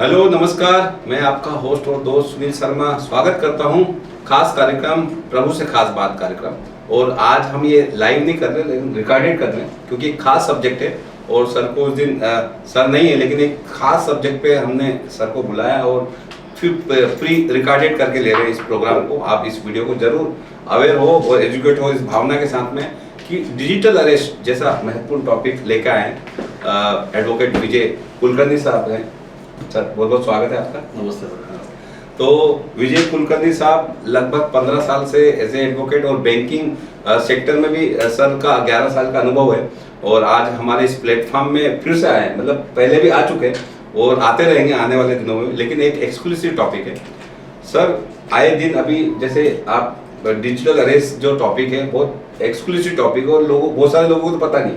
Hello नमस्कार, मैं आपका होस्ट और दोस्त सुनील शर्मा स्वागत करता हूं खास कार्यक्रम प्रभु से खास बात कार्यक्रम। और आज हम ये लाइव नहीं कर रहे लेकिन रिकॉर्डेड कर रहे हैं क्योंकि एक खास सब्जेक्ट है और सर को उस दिन सर नहीं है लेकिन एक खास सब्जेक्ट पे हमने सर को बुलाया और फिर प्री रिकॉर्डेड करके ले रहे हैं इस प्रोग्राम को। आप इस वीडियो को जरूर अवेयर हो और एजुकेट हो इस भावना के साथ में कि डिजिटल अरेस्ट जैसा महत्वपूर्ण टॉपिक लेकर आए। एडवोकेट विजय कुलकर्णी साहब हैं। सर बहुत बहुत स्वागत है आपका। नमस्ते सर। तो विजय कुलकर्णी साहब लगभग 15 साल से एज ए एडवोकेट और बैंकिंग सेक्टर में भी सर का 11 साल का अनुभव है और आज हमारे इस प्लेटफॉर्म में फिर से आए, मतलब पहले भी आ चुके हैं और आते रहेंगे आने वाले दिनों में। लेकिन एक एक्सक्लूसिव टॉपिक है सर। आए दिन अभी जैसे आप डिजिटल अरेस्ट जो टॉपिक है बहुत एक्सक्लूसिव टॉपिक है और लोगों बहुत सारे लोगों को तो पता नहीं।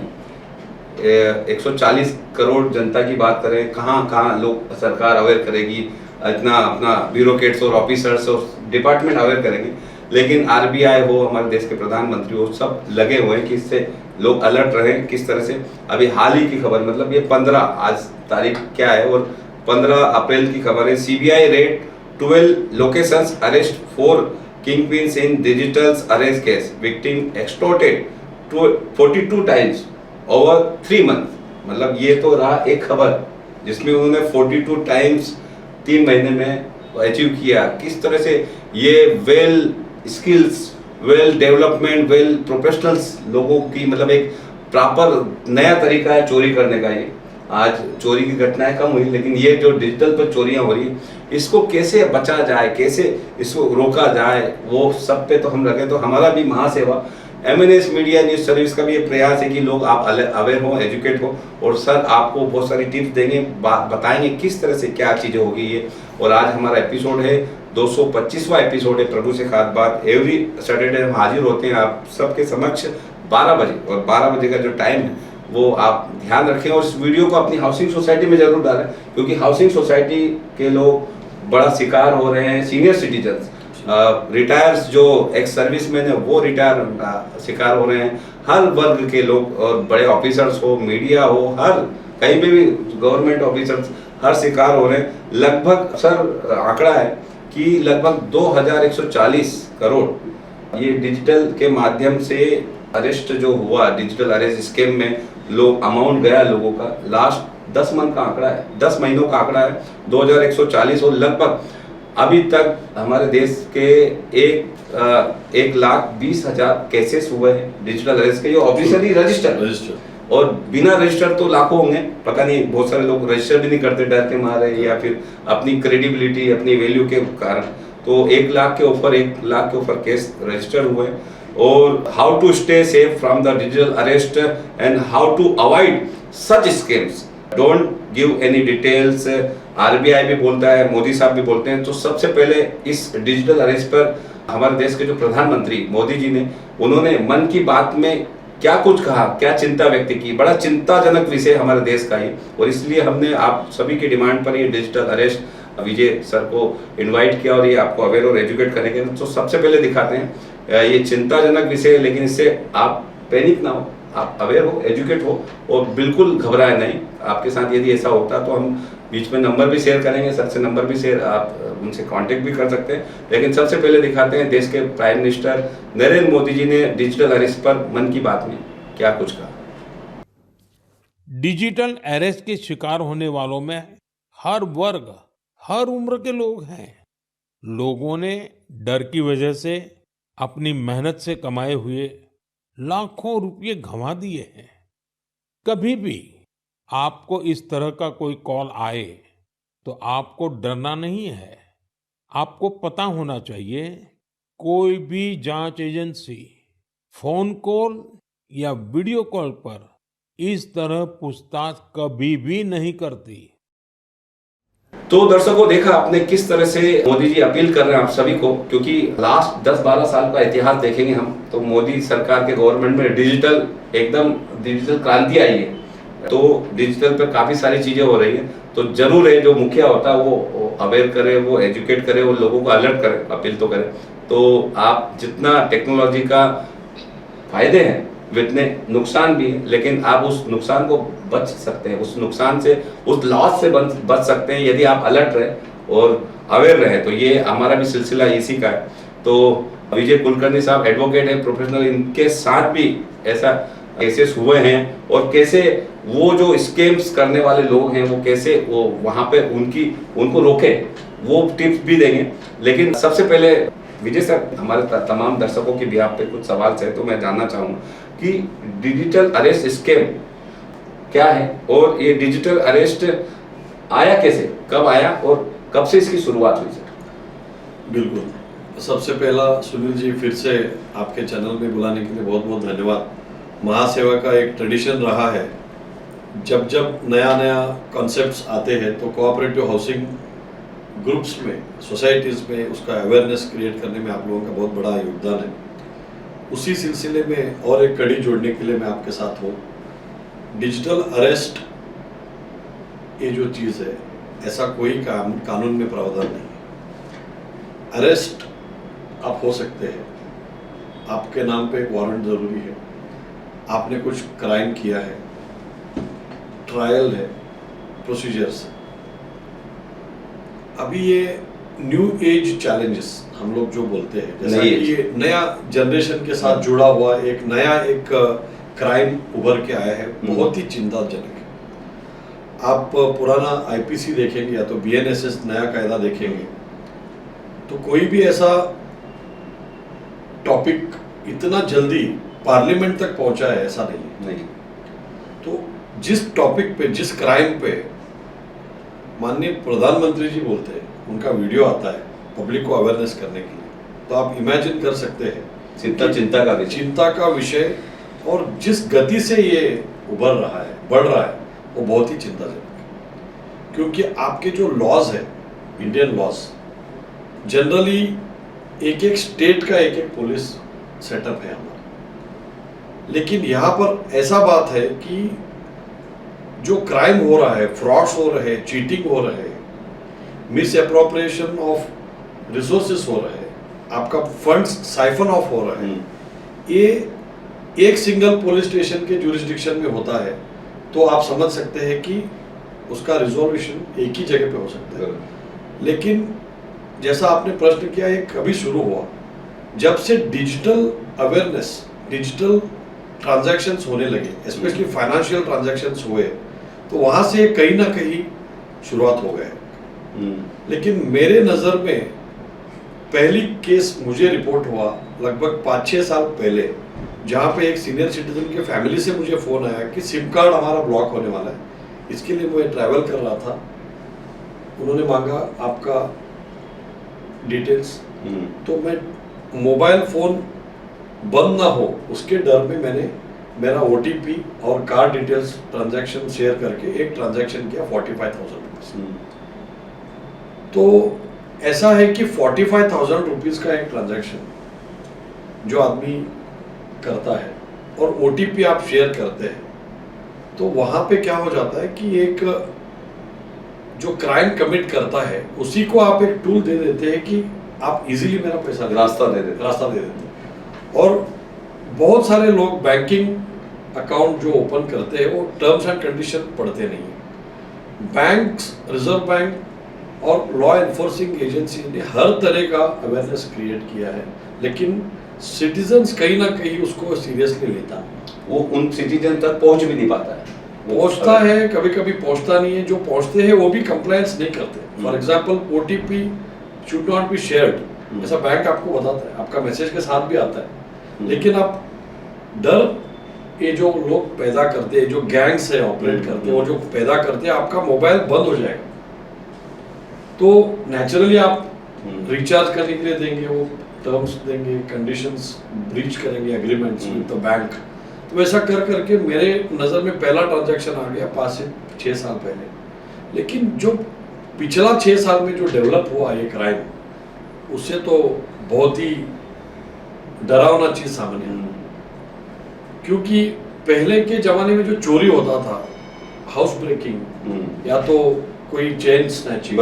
140 करोड़ जनता की बात करें, कहाँ लोग सरकार अवेयर करेगी, इतना अपना ब्यूरोक्रेट्स और ऑफिसर्स और डिपार्टमेंट अवेयर करेंगे। लेकिन आरबीआई हो, हमारे देश के प्रधानमंत्री हो, सब लगे हुए हैं कि इससे लोग अलर्ट रहें। किस तरह से अभी हाल ही की खबर, मतलब ये 15 आज तारीख क्या है और 15 अप्रैल की खबर है। CBI raid 12 locations, arrest 4 kingpins in digital arrest case, victim extorted 42 times over 3 month. मतलब ये तो रहा एक खबर जिसमें उन्होंने 42 टाइम्स 3 महीने में अचीव किया। किस तरह से ये well skills, well development, well professionals लोगों की, मतलब एक प्रॉपर नया तरीका है चोरी करने का। ये आज चोरी की घटनाएं कम हुई लेकिन ये जो डिजिटल पर चोरियां हो रही इसको कैसे बचा जाए, कैसे इसको रोका जाए, वो सब पे तो हम लगे। तो हमारा भी महासेवा एमएनएस मीडिया न्यूज सर्विस का भी ये प्रयास है कि लोग आप अवेयर हो, एजुकेट हो और सर आपको बहुत सारी टिप्स देंगे, बताएंगे किस तरह से क्या चीज़ें होगी ये। और आज हमारा एपिसोड है 225वां एपिसोड है प्रभु से खास बात। एवरी सैटरडे हम हाजिर होते हैं आप सबके समक्ष 12 बजे, और 12 बजे का जो टाइम है वो आप ध्यान रखें और इस वीडियो को अपनी हाउसिंग सोसाइटी में जरूर डालें क्योंकि हाउसिंग सोसाइटी के लोग बड़ा शिकार हो रहे हैं। सीनियर सिटीजन्स, रिटायर्स जो एक्स सर्विसमैन है वो रिटायर शिकार हो रहे हैं। हर वर्ग के लोग, और बड़े ऑफिसर्स हो, मीडिया हो, हर कहीं पे भी गवर्नमेंट ऑफिसर्स हर शिकार हो रहे हैं। लगभग सर आंकड़ा है कि लगभग 2140 करोड़ ये डिजिटल के माध्यम से अरेस्ट जो हुआ, डिजिटल अरेस्ट स्कीम में लोग अमाउंट गया लोगों का। लास्ट 10 मंथ का आंकड़ा है, 10 महीनों का आंकड़ा है 2140। और लगभग अभी तक हमारे देश के 1,20,000 केसेस हुए हैं डिजिटल अरेस्ट के, जो ऑफिशियली रजिस्टर और बिना रजिस्टर तो लाखों होंगे। पता नहीं, बहुत सारे लोग रजिस्टर भी नहीं करते डर के मारे या फिर अपनी क्रेडिबिलिटी, अपनी वैल्यू के कारण। तो 1 लाख के ऊपर केस रजिस्टर हुए। और how to stay safe from the digital arrest and how to avoid such schemes, don't give any details. RBI भी बोलता है, मोदी साहब भी बोलते हैं। तो सबसे पहले इस डिजिटल अरेस्ट पर हमारे देश के जो प्रधानमंत्री मोदी जी ने, उन्होंने मन की बात में क्या कुछ कहा, क्या चिंता व्यक्त की। बड़ा चिंताजनक विषय हमारे देश का ही, और इसलिए हमने आप सभी की डिमांड पर ये डिजिटल अरेस्ट विजय सर को इनवाइट किया और ये आपको अवेयर और एजुकेट करेंगे। तो सबसे पहले दिखाते हैं ये चिंताजनक विषय है लेकिन इससे आप पैनिक ना हो, आप अवेयर हो, एजुकेट हो और बिल्कुल घबराए नहीं। आपके साथ यदि ऐसा होता तो हम बीच में नंबर भी शेयर करेंगे, सर से नंबर भी शेयर, आप उनसे कांटेक्ट भी कर सकते हैं। लेकिन सबसे पहले दिखाते हैं देश के प्राइम मिनिस्टर नरेंद्र मोदी जी ने डिजिटल अरेस्ट पर मन की बात में क्या कुछ कहा। डिजिटल अरेस्ट के शिकार होने वालों में हर वर्ग, हर उम्र के लोग हैं। लोगों ने डर की वजह से अपनी मेहनत से कमाए हुए लाखों रुपए गंवा दिए हैं। कभी भी आपको इस तरह का कोई कॉल आए तो आपको डरना नहीं है। आपको पता होना चाहिए कोई भी जांच एजेंसी फोन कॉल या वीडियो कॉल पर इस तरह पूछताछ कभी भी नहीं करती। तो दर्शकों, देखा आपने किस तरह से मोदी जी अपील कर रहे हैं आप सभी को, क्योंकि लास्ट 10-12 साल का इतिहास देखेंगे हम तो मोदी सरकार के गवर्नमेंट में डिजिटल क्रांति आई है। तो डिजिटल पे काफी सारी चीजें हो रही हैं। तो जरूर है जो मुखिया होता है वो अवेयर करे, वो एजुकेट करे, वो लोगों को अलर्ट करे, अपील तो करे। तो आप जितना टेक्नोलॉजी का फायदे हैं वितने नुकसान भी है, लेकिन आप उस नुकसान को बच सकते हैं, उस नुकसान से, उस लॉस से बच सकते हैं यदि आप अलर्ट रहे और अवेयर रहे। तो ये हमारा भी सिलसिला इसी का है। तो विजय कुलकर्णी साहब एडवोकेट है, प्रोफेशनल, इनके साथ भी ऐसा केसेस हुए हैं और कैसे वो जो स्कैम्स करने वाले लोग हैं वो कैसे वो वहाँ पे उनको रोके, वो टिप्स भी देंगे। लेकिन सबसे पहले विजय सर, हमारे तमाम दर्शकों के भी आप पे कुछ सवाल है, तो मैं जानना चाहूँगा कि डिजिटल अरेस्ट स्कैम क्या है और ये डिजिटल अरेस्ट आया कैसे, कब आया और कब से इसकी शुरुआत हुई सर? बिल्कुल, सबसे पहला सुनील जी, फिर से आपके चैनल में बुलाने के लिए बहुत बहुत धन्यवाद। महासेवा का एक ट्रेडिशन रहा है, जब जब नया नया कॉन्सेप्ट्स आते हैं तो कोऑपरेटिव हाउसिंग ग्रुप्स में, सोसाइटीज़ में उसका अवेयरनेस क्रिएट करने में आप लोगों का बहुत बड़ा योगदान है। उसी सिलसिले में और एक कड़ी जोड़ने के लिए मैं आपके साथ हूँ। डिजिटल अरेस्ट ये जो चीज़ है, ऐसा कोई कानून में प्रावधान नहीं है। अरेस्ट आप हो सकते हैं, आपके नाम पे एक वारंट ज़रूरी है, आपने कुछ क्राइम किया है, ट्रायल है, प्रोसीजर्स। अभी ये न्यू एज चैलेंजेस हम लोग जो बोलते हैं, जैसा कि ये नया जनरेशन के साथ जुड़ा हुआ एक नया क्राइम उभर के आया है, बहुत ही चिंताजनक है। आप पुराना आईपीसी देखेंगे या तो बीएनएसएस नया कायदा देखेंगे, तो कोई भी ऐसा टॉपिक इतना जल्दी पार्लियामेंट तक पहुंचा है ऐसा नहीं। तो जिस टॉपिक पे, जिस क्राइम पे माननीय प्रधानमंत्री जी बोलते हैं, उनका वीडियो आता है पब्लिक को अवेयरनेस करने के लिए, तो आप इमेजिन कर सकते हैं चिंता का विषय और जिस गति से ये उभर रहा है, बढ़ रहा है, वो बहुत ही चिंताजनक है। क्योंकि आपके जो लॉज है, इंडियन लॉज, जनरली एक एक स्टेट का एक एक पुलिस सेटअप है हमारा, लेकिन यहाँ पर ऐसा बात है कि जो क्राइम हो रहा है, फ्रॉड्स हो रहे हैं, चीटिंग हो रहे हैं, मिस अप्रोप्रिएशन ऑफ रिसोर्सेस हो रहे हैं, आपका फंड्स साइफन ऑफ हो रहा है, ये एक सिंगल पुलिस स्टेशन के ज्यूरिसडिक्शन में होता है, तो आप समझ सकते हैं कि उसका रिजोल्यूशन एक ही जगह पे हो सकता है। लेकिन जैसा आपने प्रश्न किया, ये कभी शुरू हुआ, जब से डिजिटल अवेयरनेस, डिजिटल ट्रांजैक्शंस होने लगे, स्पेशली फाइनेंशियल ट्रांजैक्शंस हुए, तो वहाँ से कहीं ना कहीं शुरुआत हो गए। लेकिन मेरे नज़र में पहली केस मुझे रिपोर्ट हुआ लगभग 5-6 साल पहले, जहाँ पे एक सीनियर सिटीजन के फैमिली से मुझे फ़ोन आया कि सिम कार्ड हमारा ब्लॉक होने वाला है, इसके लिए मैं ट्रैवल कर रहा था, उन्होंने मांगा आपका डिटेल्स, तो मैं मोबाइल फ़ोन बंद ना हो उसके डर में मैंने मेरा OTP और कार्ड डिटेल्स ट्रांजैक्शन शेयर करके एक ट्रांजैक्शन किया 45,000 रुपीज़। तो ऐसा है कि 45,000 रुपीज़ का एक ट्रांजैक्शन जो आदमी करता है और OTP आप शेयर करते हैं, तो वहाँ पे क्या हो जाता है कि एक जो क्राइम कमिट करता है उसी को आप एक टूल दे देते हैं कि आप इजीली मेरा पैसा रास्ता दे देते हैं। और बहुत सारे लोग बैंकिंग अकाउंट जो ओपन करते हैं वो टर्म्स एंड कंडीशन पढ़ते नहीं हैं। बैंक्स, रिजर्व बैंक और लॉ एनफोर्सिंग एजेंसी ने हर तरह का अवेयरनेस क्रिएट किया है, लेकिन सिटीजन्स कहीं ना कहीं उसको सीरियसली लेता है, वो उन सिटीजन तक पहुंच भी नहीं पाता है, पहुंचता है, कभी कभी पहुंचता नहीं है, जो पहुंचते हैं वो भी कंप्लायंस नहीं करते। For example OTP should not be shared, ऐसा बैंक आपको बताता है, आपका मैसेज के साथ भी आता है, लेकिन आप डर, ये जो लोग पैदा करते हैं, जो गैंग्स है ऑपरेट करते हैं, और जो पैदा करते हैं, आपका मोबाइल बंद हो जाएगा, तो नेचुरली आप रिचार्ज करने के लिए देंगे, वो टर्म्स देंगे, कंडीशंस ब्रीच करेंगे एग्रीमेंट्स विद द बैंक। तो ऐसा कर करके मेरे नज़र में पहला ट्रांजैक्शन आ गया 5 से 6 साल पहले। लेकिन जो पिछला 6 साल में जो डेवलप हुआ ये क्राइम, उससे तो बहुत ही डरावना चीज़ सामने आई। क्योंकि पहले के ज़माने में जो चोरी होता था, हाउस ब्रेकिंग या तो कोई चेन स्नैचिंग,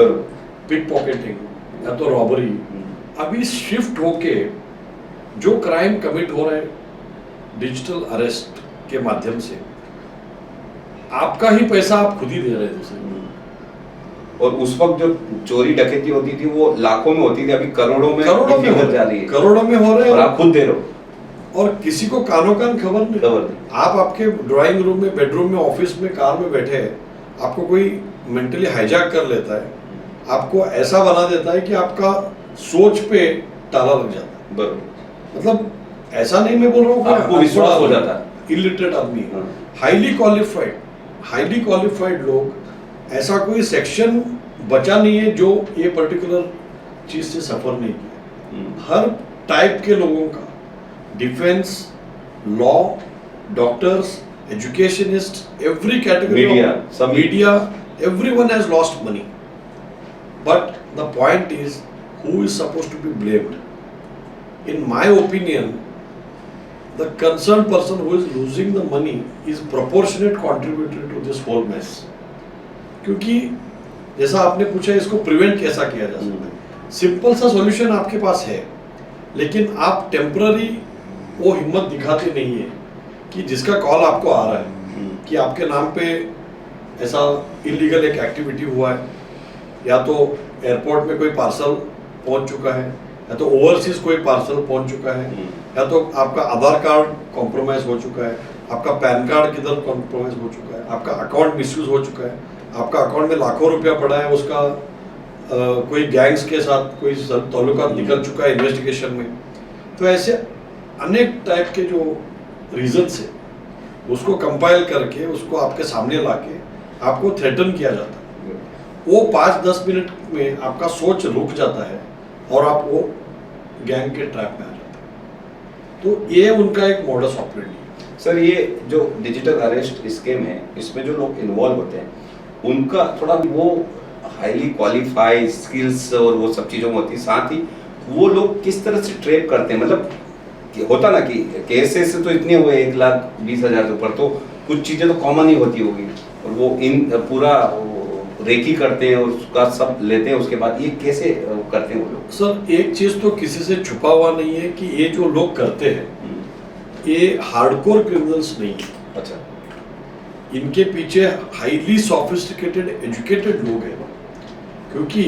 पिक पॉकेटिंग या तो रॉबरी, अभी शिफ्ट होके जो क्राइम कमिट हो रहे हैं डिजिटल अरेस्ट के माध्यम से आपका ही पैसा आप खुद ही दे रहे थे। और उस वक्त जो चोरी डकैती होती थी वो लाखों में होती थी, अभी करोड़ों में जा रही है, करोड़ों में हो रहे हैं और आप खुद दे रहे हो और किसी को कानो कान खबर नहीं। आप आपके ड्राइंग रूम में, बेडरूम में, ऑफिस में, कार में बैठे हैं, आपको कोई मेंटली हाईजैक कर लेता है, आपको ऐसा बना देता है कि आपका सोच पे ताला लग जाता है। बरोबर, मतलब ऐसा नहीं मैं बोल रहा हूँ आपको विश्वास हो जाता है, इलिटरेट आदमी, हाईली क्वालिफाइड लोग, ऐसा कोई सेक्शन बचा नहीं है जो ये पर्टिकुलर चीज से सफर नहीं किया। हर टाइप के लोगों का, defence, law, doctors, educationist, every category, media, everyone has lost money. But the point is, who is supposed to be blamed? In my opinion, the concerned person who is losing the money is proportionate contributor to this whole mess. क्योंकि जैसा आपने पूछा इसको prevent कैसा किया जा सकता है, सिंपल सा सॉल्यूशन आपके पास है, लेकिन आप टेम्पररी वो हिम्मत दिखाते नहीं है कि जिसका कॉल आपको आ रहा है कि आपके नाम पे ऐसा इलीगल एक एक्टिविटी हुआ है, या तो एयरपोर्ट में कोई पार्सल पहुंच चुका है, या तो ओवरसीज कोई पार्सल पहुंच चुका है, या तो आपका आधार कार्ड कॉम्प्रोमाइज हो चुका है, आपका पैन कार्ड किधर कॉम्प्रोमाइज हो चुका है, आपका अकाउंट मिसयूज हो चुका है, आपका अकाउंट में लाखों रुपया पड़ा है, उसका कोई गैंग्स के साथ कोई ताल्लुकात निकल चुका है इन्वेस्टिगेशन में। तो ऐसे अनेक टाइप के जो रीजंस है उसको कंपाइल करके उसको आपके सामने लाके आपको थ्रेटन किया जाता है। वो 5-10 मिनट में आपका सोच रुक जाता है और आप वो गैंग के ट्रैप में आ जाते हैं। तो ये उनका एक मॉडस ऑपरेंडी है। सर, ये जो डिजिटल अरेस्ट स्कीम है, इसमें जो लोग इन्वॉल्व होते हैं उनका थोड़ा वो हाईली क्वालिफाइड स्किल्स और वो सब चीज़ों में होती है, साथ ही वो लोग किस तरह से ट्रेप करते हैं, मतलब होता ना कि केसेस तो इतने हुए 1,20,000 से ऊपर, तो कुछ चीज़ें तो कॉमन ही होती होगी, और वो इन पूरा रेकी करते हैं और उसका सब लेते हैं, उसके बाद ये कैसे करते हैं वो लोग? सर, एक चीज़ तो किसी से छुपा हुआ नहीं है कि ये जो लोग करते हैं ये हार्डकोर क्रिमिनल्स नहीं है। अच्छा, इनके पीछे हाईली सोफिस्टिकेटेड एजुकेटेड लोग हैं, क्योंकि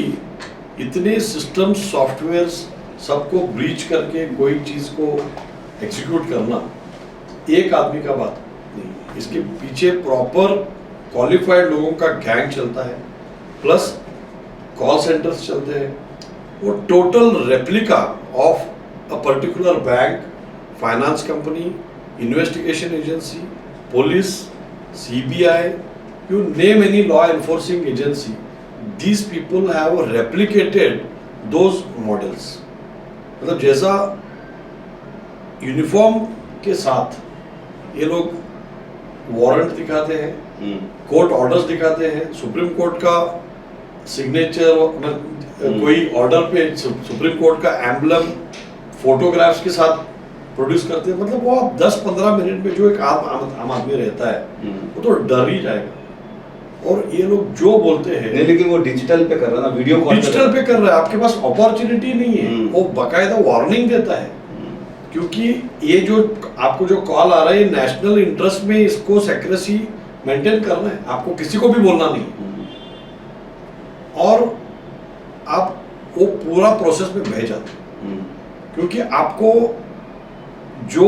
इतने सिस्टम सॉफ्टवेयर्स सबको ब्रीच करके कोई चीज़ को एग्जीक्यूट करना एक आदमी का बात नहीं। इसके पीछे प्रॉपर क्वालिफाइड लोगों का गैंग चलता है, प्लस कॉल सेंटर्स चलते हैं। वो total replica of a particular bank, finance company, investigation agency, police, CBI, you name any law enforcing agency, these people have replicated those models. मतलब जैसा यूनिफॉर्म के साथ ये लोग वारंट दिखाते हैं, कोर्ट ऑर्डर्स दिखाते हैं, सुप्रीम कोर्ट का सिग्नेचर, कोई ऑर्डर पे सुप्रीम कोर्ट का एम्बलम फोटोग्राफ्स के साथ प्रोड्यूस करते हैं। मतलब वो 10-15 मिनट में जो एक आम आदमी रहता है वो तो डर ही जाएगा। और ये लोग जो बोलते हैं नहीं, लेकिन वो डिजिटल पे कर रहा है ना, वीडियो कॉल डिजिटल पे कर रहा है, आपके पास अपॉर्चुनिटी नहीं है, वो बकायदा वार्निंग देता है, क्योंकि ये जो आपको जो कॉल आ रहा है नेशनल इंटरेस्ट में इसको सेक्रेसी मेंटेन करना है, आपको किसी को भी बोलना नहीं, और आप वो पूरा प्रोसेस में बह जाते हैं। क्योंकि आपको जो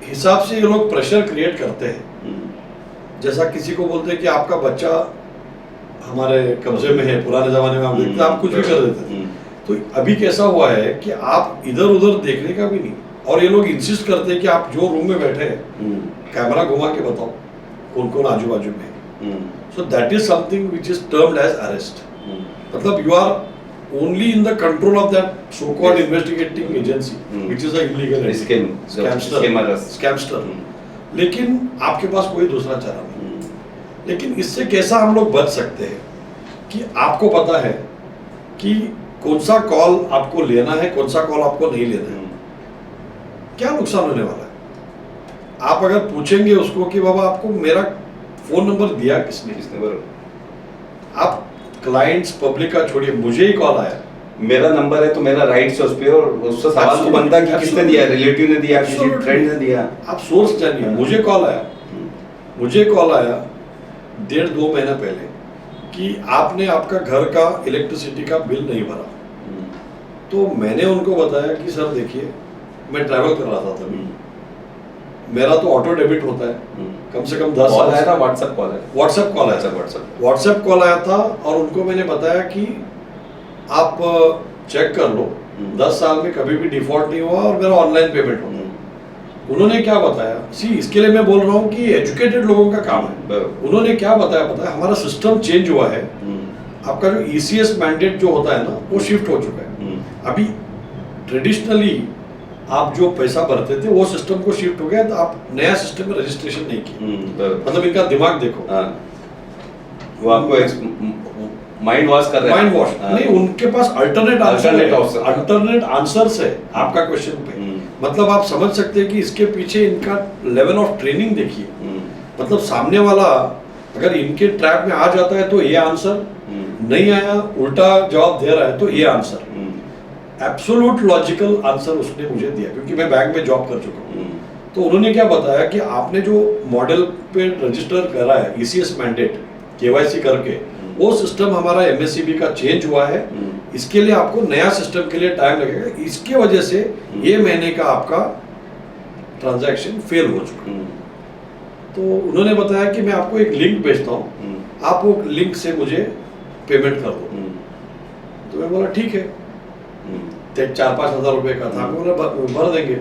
हिसाब से ये लोग प्रेशर क्रिएट करते हैं, जैसा किसी को बोलते हैं कि आपका बच्चा हमारे कब्जे में है, पुराने जमाने में आप देखते आप कुछ भी कर देते थे, तो अभी कैसा हुआ है कि आप इधर उधर देखने का भी नहीं, और ये लोग इंसिस्ट करते हैं कि आप जो रूम में बैठे हैं कैमरा घुमा के बताओ कौन कौन आजू बाजू में है। So that is something which is termed as arrest. मतलब you are only in the control of that so-called investigating agency, which is a illegal scamster. लेकिन आपके पास कोई दूसरा चारा नहीं। लेकिन इससे कैसा हम लोग बच सकते हैं कि आपको पता है कि कौन सा कॉल आपको लेना है, कौन सा कॉल आपको नहीं लेना है, क्या नुकसान होने वाला है। आप अगर पूछेंगे उसको कि बाबा आपको मेरा फोन नंबर दिया किसने, आप क्लाइंट्स पब्लिक का छोड़िए, मुझे ही कॉल आया मेरा नंबर है तो मेरा राइट्स है उस पे, और उससे सवाल तो बनता है कि किसने दिया, रिलेटिव ने दिया, किसी फ्रेंड ने दिया। आप सोर्स जानिए। मुझे कॉल आया 1.5-2 महीना पहले कि आपने आपका घर का इलेक्ट्रिसिटी का बिल नहीं भरा। तो मैंने उनको बताया कि सर देखिए, मैं ट्रैवल कर रहा था तभी, मेरा तो ऑटो डेबिट होता है कम से कम 10 कॉल आया था, व्हाट्सएप कॉल है, व्हाट्सएप कॉल आया था, व्हाट्सएप कॉल आया था, और उनको मैंने बताया कि आप चेक कर लो 10 साल में कभी भी डिफॉल्ट नहीं हुआ और मेरा ऑनलाइन पेमेंट होता है। उन्होंने क्या बताया, इसके लिए मैं बोल रहा हूँ कि एजुकेटेड लोगों का काम है। उन्होंने क्या बताया पता है, हमारा सिस्टम चेंज हुआ है, आपका जो ईसीएस मैंडेट जो होता है ना वो शिफ्ट हो चुका है। अभी ट्रेडिशनली आप जो पैसा भरते थे वो सिस्टम को शिफ्ट हो गया, तो आप नया सिस्टम में रजिस्ट्रेशन नहीं किया। मतलब इनका दिमाग देखो, वो आपको माइंड वॉश कर रहे हैं। माइंड वॉश नहीं, उनके पास अल्टरनेट आंसर्स है आपका क्वेश्चन पे। मतलब आप समझ सकते हैं कि इसके पीछे इनका लेवल ऑफ ट्रेनिंग देखिए। मतलब सामने वाला अगर इनके ट्रैप में आ जाता है तो ये आंसर, नहीं आया उल्टा जवाब दे रहा है तो ये आंसर। एब्सोल्यूट लॉजिकल आंसर उसने मुझे दिया, क्योंकि मैं बैंक में जॉब कर चुका हूँ। तो उन्होंने क्या बताया कि आपने जो मॉडल पे रजिस्टर करा है ईसीएस मैंडेट केवाईसी करके, वो सिस्टम हमारा एमएससीबी का चेंज हुआ है, इसके लिए आपको नया सिस्टम के लिए टाइम लगेगा, इसके वजह से ये महीने का आपका ट्रांजैक्शन फेल हो चुका है। तो उन्होंने बताया कि मैं आपको एक लिंक भेजता हूँ, आप वो लिंक से मुझे पेमेंट कर दो। तो मैं बोला ठीक है, 4-5 हज़ार रुपए का था, मैं बोला भर देंगे।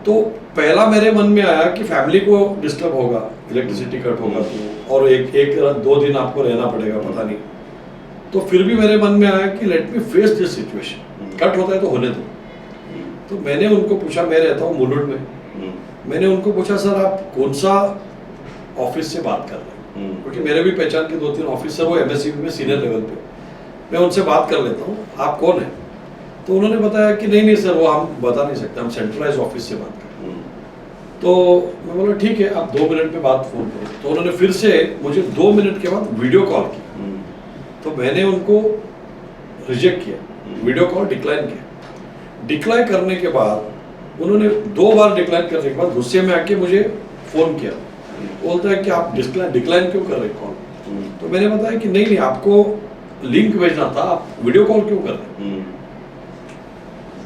तो पहला मेरे मन में आया कि फैमिली को डिस्टर्ब होगा, इलेक्ट्रिसिटी कट होगा तो, और एक 2 दिन आपको रहना पड़ेगा, पता नहीं। तो फिर भी मेरे मन में आया कि let me face this situation, cut होता है तो होने दो। तो मैंने उनको पूछा, मैं रहता हूँ मुलुंड में, मैंने उनको पूछा सर आप कौन सा ऑफिस से बात कर रहे हैं, क्योंकि मेरे भी पहचान के 2-3 ऑफिसर वो एमएससीबी में सीनियर लेवल पे, मैं उनसे बात कर लेता हूँ, आप कौन है? तो उन्होंने बताया कि नहीं सर वो हम बता नहीं सकते, हम सेंट्रलाइज ऑफिस से बात कर रहे हैं। तो मैं बोला ठीक है, आप 2 मिनट में बात फोन करो। तो उन्होंने फिर से मुझे 2 मिनट के बाद वीडियो कॉल की, तो मैंने उनको रिजेक्ट किया, वीडियो कॉल डिक्लाइन किया। डिक्लाइन करने के बाद उन्होंने 2 बार डिक्लाइन करने के बाद गुस्से में आके मुझे फोन किया, बोलता है कि आप डिक्लाइन क्यों कर रहे कॉल? तो मैंने बताया कि नहीं आपको लिंक भेजना था, आप वीडियो कॉल क्यों कर रहे?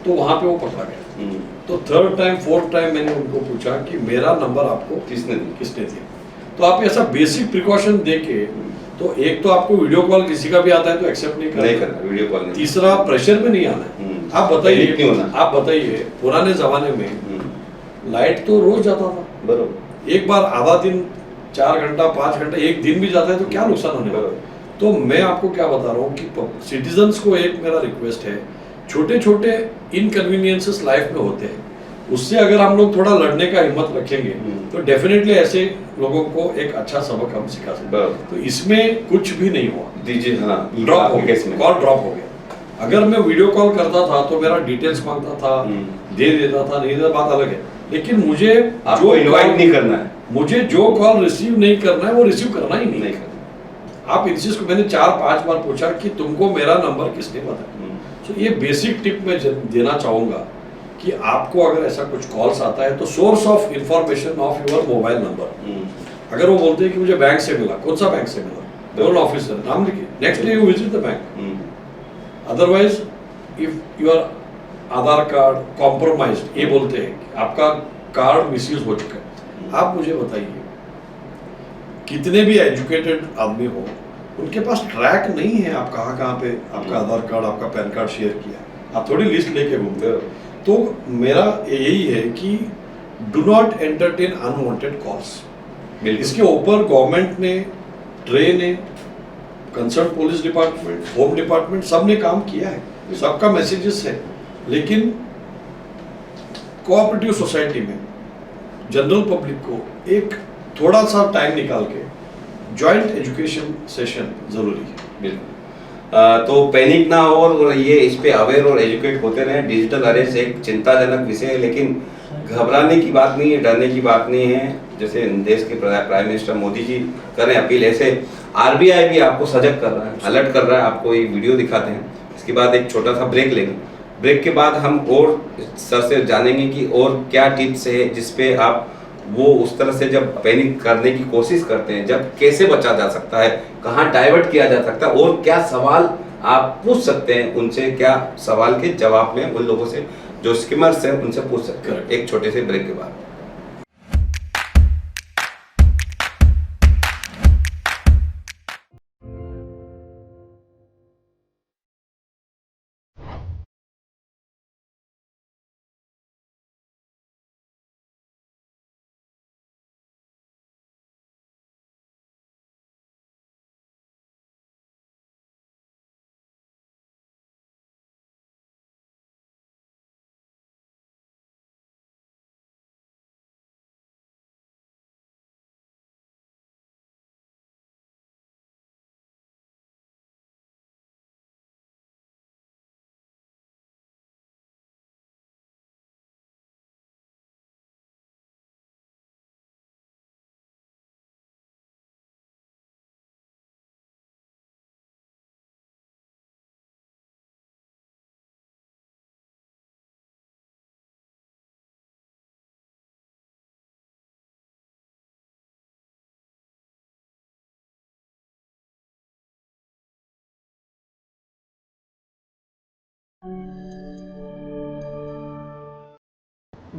तो वहां पे वो पकड़ा गया। तो 3rd टाइम 4th टाइम मैंने उनको पूछा कि मेरा नंबर आपको किसने दिया? तो आप ऐसा बेसिक प्रिकॉशन देके, तो एक तो आपको वीडियो कॉल किसी का भी आता है तो एक्सेप्ट नहीं करना, वीडियो कॉल नहीं। तीसरा प्रेशर में नहीं आना है। आप बताइए पुराने जमाने में लाइट तो रोज जाता था, बराबर, एक बार आधा दिन 4 घंटा 5 घंटा एक दिन भी जाता है तो क्या नुकसान होने वाला? तो मैं आपको क्या बता रहा हूँ कि सिटीजन्स को एक मेरा रिक्वेस्ट है, छोटे छोटे इनकन्वीनियंसेस लाइफ में होते हैं, उससे अगर हम लोग थोड़ा लड़ने का हिम्मत रखेंगे तो डेफिनेटली ऐसे लोगों को एक अच्छा सबक हम सिखा सकते हैं। तो इसमें कुछ भी नहीं हुआ, दीजिए ड्रॉप हो गया, कॉल ड्रॉप हो गया। अगर मैं वीडियो कॉल करता था तो मेरा डिटेल्स मांगता था, दे देता था, नहीं देता, बात अलग है। लेकिन मुझे आपको इनवाइट नहीं करना है, मुझे जो कॉल रिसीव नहीं करना है वो रिसीव करना ही नहीं करना। आप इंसिस्ट, मैंने 4-5 बार पूछा कि तुमको मेरा नंबर किसने बताया। तो ये बेसिक टिप मैं देना चाहूँगा कि आपको अगर ऐसा कुछ कॉल्स आता है तो source of information of your mobile number. अगर वो बोलते हैं कि मुझे बैंक से मिला, कौन सा बैंक से मिला, लोन ऑफिसर, नाम लिखिए, next day you visit the bank. Otherwise if your Aadhaar card compromised, ये बोलते हैं कि आपका कार्ड मिसयूज हो चुका है। आप मुझे बताइए कितने भी एजुकेटेड आदमी हो, उनके पास ट्रैक नहीं है आप कहाँ पे आपका आधार कार्ड, आपका पैन कार्ड शेयर किया, आप थोड़ी लिस्ट लेके घूमते हो। तो मेरा यही है कि do not entertain unwanted calls. इसके ऊपर गवर्नमेंट ने, ट्रे ने, concern police department, home department, सब ने काम किया है, सबका मैसेजेस है। लेकिन कोऑपरेटिव सोसाइटी में जनरल पब्लिक को एक थोड़ा सा टाइम निकाल के जॉइंट एजुकेशन सेशन जरूरी है। बिल्कुल। तो पैनिक ना हो और ये इस पे अवेयर और एजुकेट होते रहें। डिजिटल अरेस्ट एक चिंताजनक विषय है, लेकिन घबराने की बात नहीं है, डरने की बात नहीं है। जैसे देश के प्राइम मिनिस्टर मोदी जी कर रहे हैं अपील, ऐसे आरबीआई भी आपको सजग कर रहा है, अलर्ट कर रहा है। आपको एक वीडियो दिखाते हैं, इसके इसके बाद एक छोटा सा ब्रेक लेंगे। ब्रेक के बाद हम और सर से जानेंगे कि और क्या टिप्स है जिसपे आप वो उस तरह से जब पैनिक करने की कोशिश करते हैं, जब कैसे बचा जा सकता है, कहाँ डाइवर्ट किया जा सकता है, और क्या सवाल आप पूछ सकते हैं उनसे, क्या सवाल के जवाब में उन लोगों से जो स्किमर्स हैं उनसे पूछ सकते हैं एक छोटे से ब्रेक के बाद।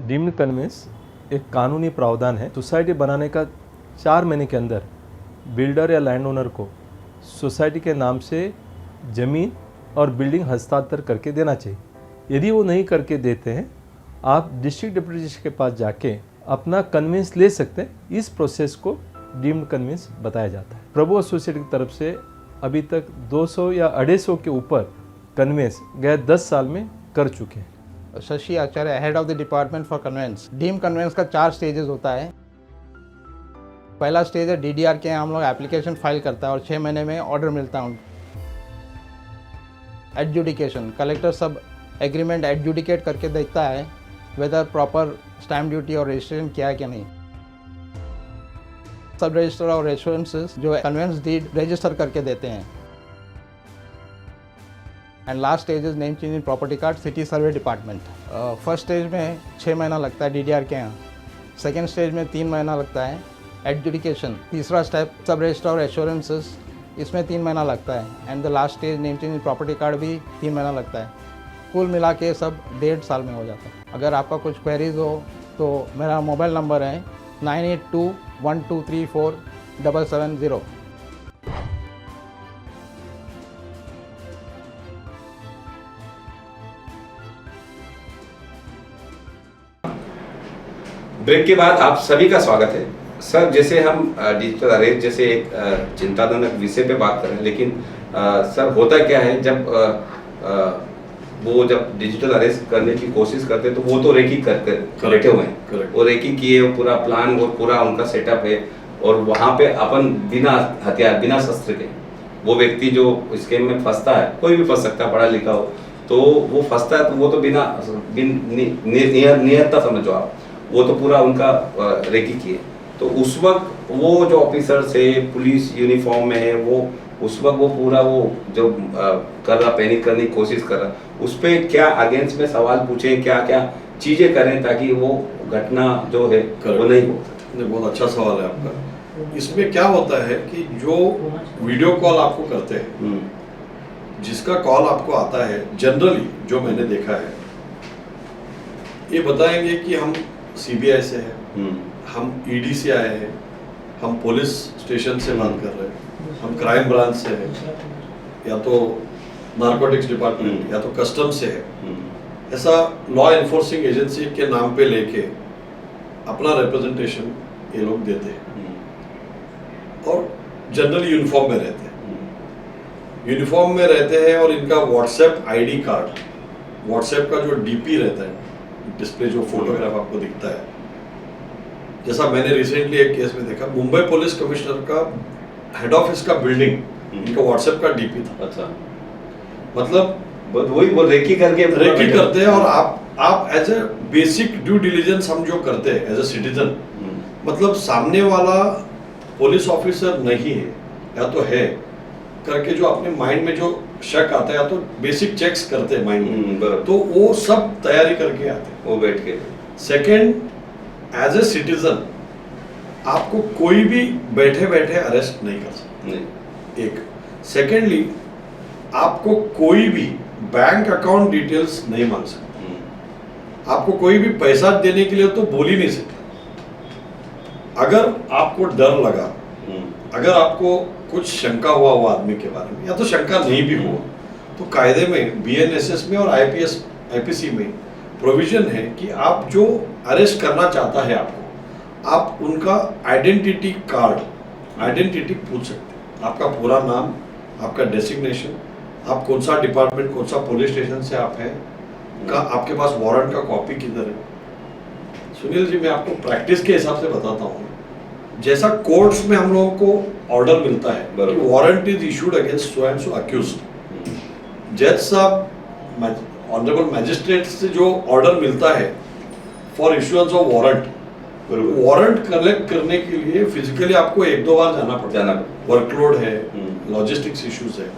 डीम्ड कन्वेंस एक कानूनी प्रावधान है। सोसाइटी बनाने का 4 महीने के अंदर बिल्डर या लैंड ओनर को सोसाइटी के नाम से ज़मीन और बिल्डिंग हस्तांतर करके देना चाहिए। यदि वो नहीं करके देते हैं, आप डिस्ट्रिक्ट डिप्टी मजिस्ट्रेट के पास जाके अपना कन्वेंस ले सकते हैं। इस प्रोसेस को डीम्ड कन्वेंस बताया जाता है। प्रभु एसोसिएट की तरफ से अभी तक 200 या 250 के ऊपर कन्वेंस गए 10 साल में कर चुके हैं। Shashi Acharya, head of the department for conveyance. Deemed conveyance का 4 स्टेजेस होता है। पहला स्टेज है डीडीआर के यहाँ हम लोग एप्लीकेशन फाइल करता है और 6 महीने में ऑर्डर मिलता है। एडजुडिकेशन, कलेक्टर सब एग्रीमेंट एडजुडिकेट करके देखता है वेदर प्रॉपर स्टैम्प ड्यूटी और रजिस्ट्रेशन किया है कि नहीं। सब रजिस्टर और रेफरेंसेस जो कन्वेंस डीड रजिस्टर करके देते हैं। And last stage is name change in property card, city survey department. First stage में 6 महीना लगता है डीडीआर के यहाँ। सेकेंड स्टेज में 3 महीना लगता है एडजुडिकेशन। तीसरा स्टेप सब रजिस्टर और एश्योरेंसेस, इसमें 3 महीना लगता है। And the last stage name change in property card भी 3 महीना लगता है। कुल मिला के सब 1.5 साल में हो जाता है। अगर आपका कुछ क्वेरीज हो तो मेरा मोबाइल नंबर है 9821234770। ब्रेक के बाद आप सभी का स्वागत है। सर, जैसे हम डिजिटल अरेस्ट जैसे एक चिंताजनक विषय पे बात कर रहे हैं, लेकिन सर होता क्या है जब वो जब डिजिटल अरेस्ट करने की कोशिश करते हैं तो वो तो रेकी करके बैठे हुए हैं। वो रेकी किए, पूरा प्लान और पूरा उनका सेटअप है, और वहाँ पे अपन बिना हथियार बिना शस्त्र के वो व्यक्ति जो स्कैम में फंसता है, कोई भी फंस सकता है, पढ़ा लिखा हो, तो वो फंसता है तो वो तो बिना नियतता समझो आप, वो तो पूरा उनका रेकी किए। तो उस वक्त वो जो ऑफिसर्स है पुलिस यूनिफॉर्म में है, वो उस वक्त वो पूरा वो जो कर रहा, पैनिक करने की कोशिश कर रहा, उस पर क्या अगेंस्ट में सवाल पूछें, क्या क्या चीजें करें ताकि वो घटना जो है वो नहीं हो। बहुत अच्छा सवाल है आपका। इसमें क्या होता है कि जो वीडियो कॉल आपको करते हैं, जिसका कॉल आपको आता है, जनरली जो मैंने देखा है, ये बताएंगे कि हम सीबीआई से हैं, हम ईडी से आए हैं, हम पुलिस स्टेशन से बात कर रहे हैं, हम क्राइम ब्रांच से हैं, या तो नारकोटिक्स डिपार्टमेंट, या तो कस्टम से है। ऐसा लॉ एनफोर्सिंग एजेंसी के नाम पे लेके अपना रिप्रेजेंटेशन ये लोग देते हैं, और जनरली यूनिफॉर्म में रहते हैं। यूनिफॉर्म में रहते हैं और इनका व्हाट्सएप आईडी कार्ड, व्हाट्सएप का जो डीपी रहता है, डिस्प्ले जो फोटोग्राफ आपको दिखता है, जैसा मैंने रिसेंटली एक केस में देखा, मुंबई पुलिस कमिश्नर का हेड ऑफिस का बिल्डिंग, इनका व्हाट्सएप का डीपी था। अच्छा, मतलब वही वो रेकी करके करते हैं। और आप as a basic due diligence हम जो करते हैं एज ए सिटीजन, मतलब सामने वाला पुलिस ऑफिसर नहीं है या तो है करके जो अपने माइंड में जो शक आता है या तो बेसिक चेक्स करते हैं माइंड में, बराबर। तो वो सब तैयारी करके आते हैं। वो बैठ के सेकेंड, एज ए सिटीजन आपको कोई भी बैठे बैठे अरेस्ट नहीं कर सकता, नहीं। एक। सेकेंडली, आपको कोई भी बैंक अकाउंट डिटेल्स नहीं मांग सकता, आपको कोई भी पैसा देने के लिए तो बोल ही नहीं सकता। अगर आपको डर लगा, अगर आपको कुछ शंका हुआ वो आदमी के बारे में, या तो शंका नहीं भी हुआ, तो कायदे में बीएनएसएस में और आईपीसी में प्रोविजन है कि आप जो अरेस्ट करना चाहता है आपको, आप उनका आइडेंटिटी कार्ड, आइडेंटिटी पूछ सकते हैं। आपका पूरा नाम, आपका डेसिग्नेशन, आप कौन सा डिपार्टमेंट, कौन सा पुलिस स्टेशन से आप हैं, का आपके पास वारंट का कॉपी किधर है। सुनील जी, मैं आपको प्रैक्टिस के हिसाब से बताता हूँ। जैसा कोर्ट्स में हम लोगों को ऑर्डर मिलता है कि warrant is issued against so and so accused, जज साहब, ऑनरेबल मैजिस्ट्रेट से जो ऑर्डर मिलता है for issuance of warrant, warrant collect करने के लिए फिजिकली आपको 1-2 बार जाना पड़ता है। वर्कलोड है, लॉजिस्टिक्स इश्यूज है,